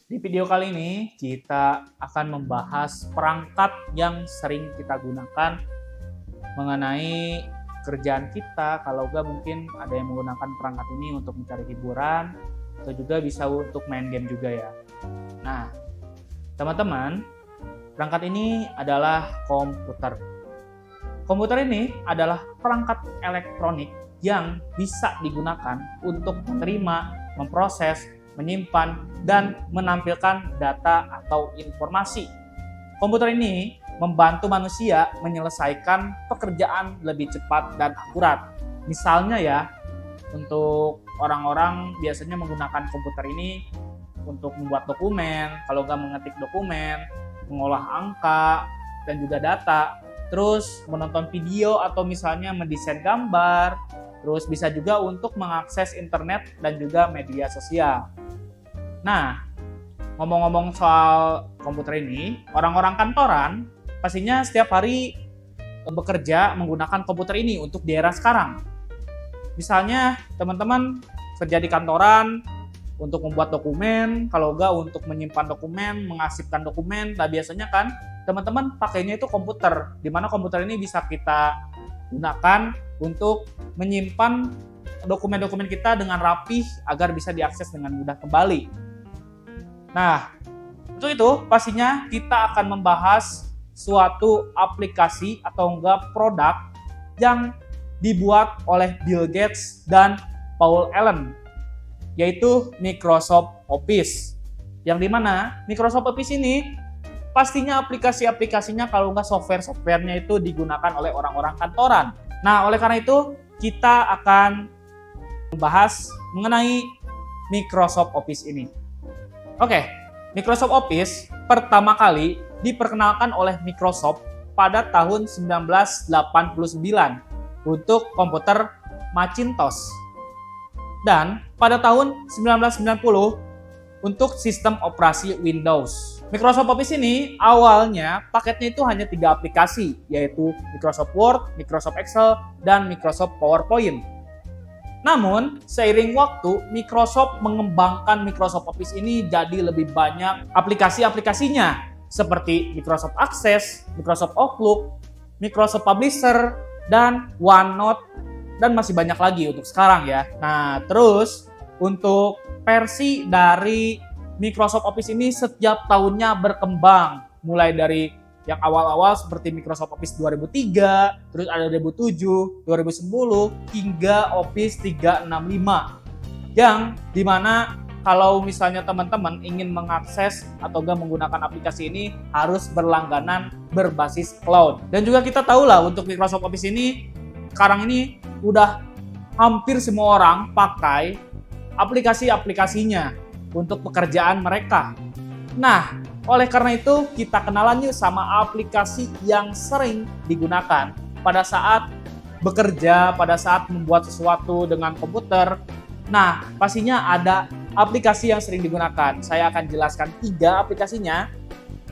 Di video kali ini kita akan membahas perangkat yang sering kita gunakan mengenai kerjaan kita. Kalau enggak mungkin ada yang menggunakan perangkat ini untuk mencari hiburan atau juga bisa untuk main game juga ya. Nah, teman-teman, perangkat ini adalah komputer. Komputer ini adalah perangkat elektronik yang bisa digunakan untuk menerima, memproses, menyimpan, dan menampilkan data atau informasi. Komputer ini membantu manusia menyelesaikan pekerjaan lebih cepat dan akurat. Misalnya ya, untuk orang-orang biasanya menggunakan komputer ini untuk membuat dokumen, kalau nggak mengetik dokumen, mengolah angka, dan juga data, terus menonton video atau misalnya mendesain gambar, terus bisa juga untuk mengakses internet dan juga media sosial. Nah, ngomong-ngomong soal komputer ini, orang-orang kantoran pastinya setiap hari bekerja menggunakan komputer ini untuk di era sekarang. Misalnya, teman-teman kerja di kantoran untuk membuat dokumen, kalau enggak untuk menyimpan dokumen, mengarsipkan dokumen, nah biasanya kan teman-teman pakainya itu komputer, di mana komputer ini bisa kita gunakan untuk menyimpan dokumen-dokumen kita dengan rapih agar bisa diakses dengan mudah kembali. Nah, untuk itu pastinya kita akan membahas suatu aplikasi atau enggak produk yang dibuat oleh Bill Gates dan Paul Allen, yaitu Microsoft Office. Yang dimana Microsoft Office ini pastinya aplikasi-aplikasinya kalau enggak software-softwarenya itu digunakan oleh orang-orang kantoran. Nah, oleh karena itu kita akan membahas mengenai Microsoft Office ini. Oke, Microsoft Office pertama kali diperkenalkan oleh Microsoft pada tahun 1989 untuk komputer Macintosh. Dan pada tahun 1990 untuk sistem operasi Windows. Microsoft Office ini awalnya paketnya itu hanya 3 aplikasi, yaitu Microsoft Word, Microsoft Excel, dan Microsoft PowerPoint. Namun, seiring waktu, Microsoft mengembangkan Microsoft Office ini jadi lebih banyak aplikasi-aplikasinya, seperti Microsoft Access, Microsoft Outlook, Microsoft Publisher, dan OneNote, dan masih banyak lagi untuk sekarang ya. Nah, terus untuk versi dari Microsoft Office ini setiap tahunnya berkembang, mulai dari yang awal-awal seperti Microsoft Office 2003, terus ada 2007, 2010, hingga Office 365. Yang dimana kalau misalnya teman-teman ingin mengakses atau nggak menggunakan aplikasi ini harus berlangganan berbasis cloud. Dan juga kita tahu lah untuk Microsoft Office ini sekarang ini udah hampir semua orang pakai aplikasi-aplikasinya untuk pekerjaan mereka. Nah, oleh karena itu kita kenalan yuk sama aplikasi yang sering digunakan pada saat bekerja, pada saat membuat sesuatu dengan komputer. Nah, pastinya ada aplikasi yang sering digunakan. Saya akan jelaskan 3 aplikasinya.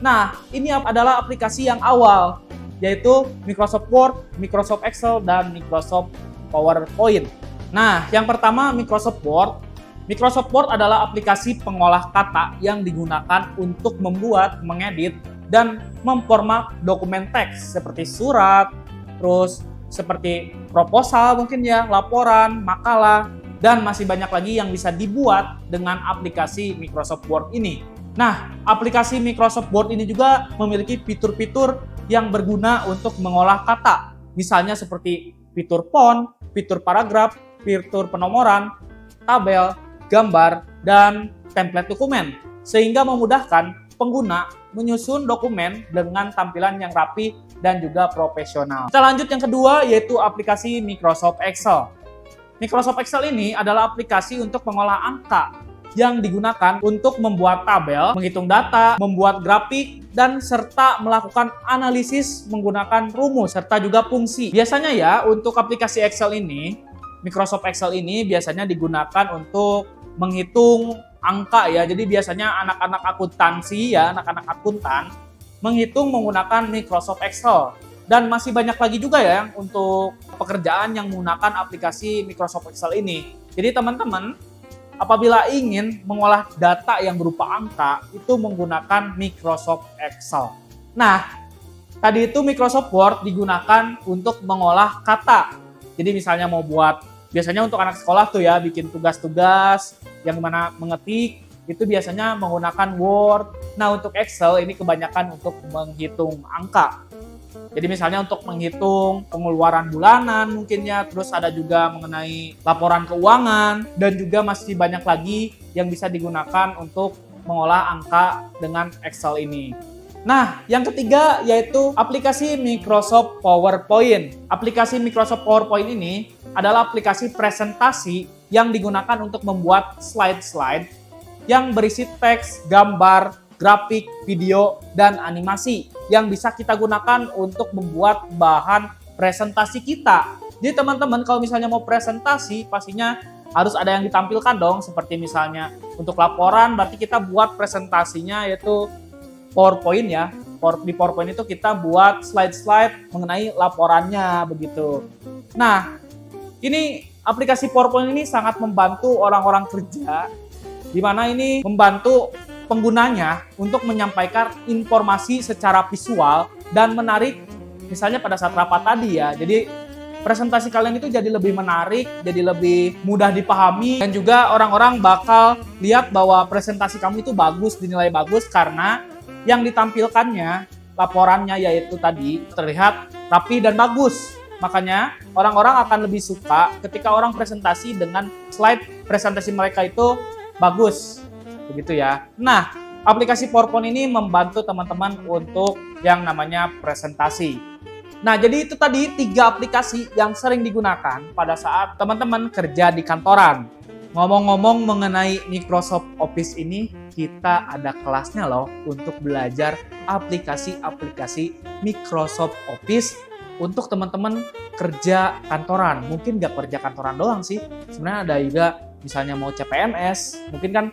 Nah, ini adalah aplikasi yang awal, yaitu Microsoft Word, Microsoft Excel, dan Microsoft PowerPoint. Nah, yang pertama Microsoft Word. Microsoft Word adalah aplikasi pengolah kata yang digunakan untuk membuat, mengedit, dan memformat dokumen teks seperti surat, terus seperti proposal mungkin ya, laporan, makalah, dan masih banyak lagi yang bisa dibuat dengan aplikasi Microsoft Word ini. Nah, aplikasi Microsoft Word ini juga memiliki fitur-fitur yang berguna untuk mengolah kata. Misalnya seperti fitur font, fitur paragraf, fitur penomoran, tabel, gambar, dan template dokumen, sehingga memudahkan pengguna menyusun dokumen dengan tampilan yang rapi dan juga profesional. Kita lanjut yang kedua, yaitu aplikasi Microsoft Excel. Microsoft Excel ini adalah aplikasi untuk mengolah angka yang digunakan untuk membuat tabel, menghitung data, membuat grafik, dan serta melakukan analisis menggunakan rumus serta juga fungsi. Biasanya ya, untuk aplikasi Excel ini, Microsoft Excel ini biasanya digunakan untuk menghitung angka ya. Jadi biasanya anak-anak akuntansi ya, anak-anak akuntan menghitung menggunakan Microsoft Excel. Dan masih banyak lagi juga ya untuk pekerjaan yang menggunakan aplikasi Microsoft Excel ini. Jadi teman-teman apabila ingin mengolah data yang berupa angka, itu menggunakan Microsoft Excel. Nah, tadi itu Microsoft Word digunakan untuk mengolah kata. Jadi misalnya mau buat, biasanya untuk anak sekolah tuh ya, bikin tugas-tugas yang mana mengetik, itu biasanya menggunakan Word. Nah, untuk Excel ini kebanyakan untuk menghitung angka. Jadi misalnya untuk menghitung pengeluaran bulanan mungkinnya, terus ada juga mengenai laporan keuangan, dan juga masih banyak lagi yang bisa digunakan untuk mengolah angka dengan Excel ini. Nah, yang ketiga yaitu aplikasi Microsoft PowerPoint. Aplikasi Microsoft PowerPoint ini adalah aplikasi presentasi yang digunakan untuk membuat slide-slide yang berisi teks, gambar, grafik, video, dan animasi yang bisa kita gunakan untuk membuat bahan presentasi kita. Jadi teman-teman kalau misalnya mau presentasi pastinya harus ada yang ditampilkan dong, seperti misalnya untuk laporan berarti kita buat presentasinya yaitu PowerPoint ya. Di PowerPoint itu kita buat slide-slide mengenai laporannya begitu. Nah, ini aplikasi PowerPoint ini sangat membantu orang-orang kerja, di mana ini membantu penggunanya untuk menyampaikan informasi secara visual dan menarik, misalnya pada saat rapat tadi ya. Jadi presentasi kalian itu jadi lebih menarik, jadi lebih mudah dipahami, dan juga orang-orang bakal lihat bahwa presentasi kamu itu bagus, dinilai bagus karena yang ditampilkannya, laporannya yaitu tadi terlihat rapi dan bagus. Makanya orang-orang akan lebih suka ketika orang presentasi dengan slide presentasi mereka itu bagus, begitu ya. Nah, aplikasi PowerPoint ini membantu teman-teman untuk yang namanya presentasi. Nah, jadi itu tadi 3 aplikasi yang sering digunakan pada saat teman-teman kerja di kantoran. Ngomong-ngomong mengenai Microsoft Office ini, kita ada kelasnya loh untuk belajar aplikasi-aplikasi Microsoft Office untuk teman-teman kerja kantoran. Mungkin nggak kerja kantoran doang sih, sebenarnya ada juga misalnya mau CPNS, mungkin kan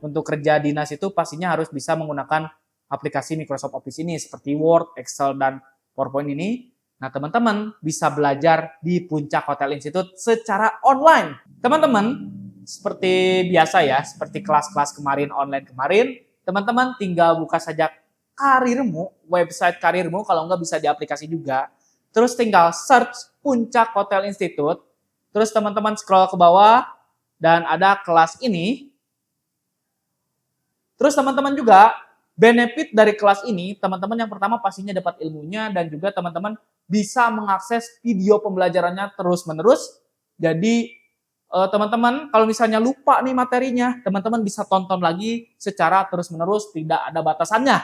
untuk kerja dinas itu pastinya harus bisa menggunakan aplikasi Microsoft Office ini seperti Word, Excel, dan PowerPoint ini. Nah, teman-teman bisa belajar di Puncak Hotel Institute secara online. Teman-teman, seperti biasa ya, seperti kelas-kelas kemarin, online kemarin, teman-teman tinggal buka saja karirmu, website karirmu, kalau nggak bisa di aplikasi juga. Terus tinggal search Puncak Hotel Institute, terus teman-teman scroll ke bawah, dan ada kelas ini. Terus teman-teman juga benefit dari kelas ini, teman-teman yang pertama pastinya dapat ilmunya, dan juga teman-teman bisa mengakses video pembelajarannya terus-menerus. Jadi teman-teman kalau misalnya lupa nih materinya, teman-teman bisa tonton lagi secara terus-menerus, tidak ada batasannya.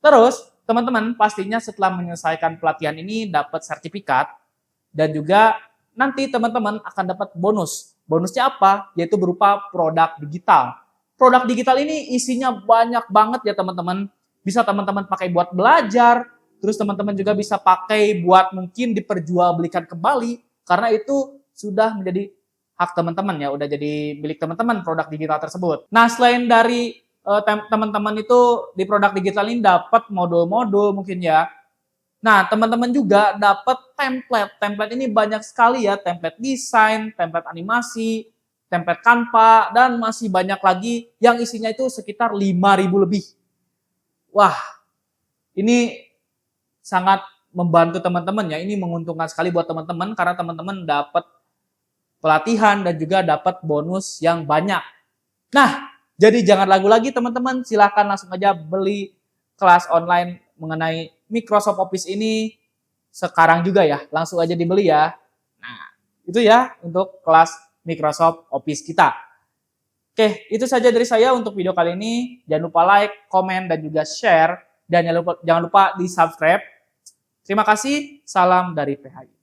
Terus teman-teman pastinya setelah menyelesaikan pelatihan ini dapat sertifikat, dan juga nanti teman-teman akan dapat bonus. Bonusnya apa? Yaitu berupa produk digital. Produk digital ini isinya banyak banget ya teman-teman. Bisa teman-teman pakai buat belajar, terus teman-teman juga bisa pakai buat mungkin diperjualbelikan kembali, karena itu sudah menjadi hak teman-teman ya, udah jadi milik teman-teman produk digital tersebut. Nah, selain dari teman-teman itu di produk digital ini dapat modul-modul mungkin ya. Nah, teman-teman juga dapat template. Template ini banyak sekali ya, template desain, template animasi, template Canva, dan masih banyak lagi yang isinya itu sekitar 5.000 lebih. Wah, ini sangat membantu teman-teman ya. Ini menguntungkan sekali buat teman-teman karena teman-teman dapat pelatihan dan juga dapat bonus yang banyak. Nah, jadi jangan ragu lagi teman-teman, silahkan langsung aja beli kelas online mengenai Microsoft Office ini sekarang juga ya, langsung aja dibeli ya. Nah, itu ya untuk kelas Microsoft Office kita. Oke, itu saja dari saya untuk video kali ini. Jangan lupa like, komen, dan juga share. Dan jangan lupa di subscribe. Terima kasih, salam dari PHI.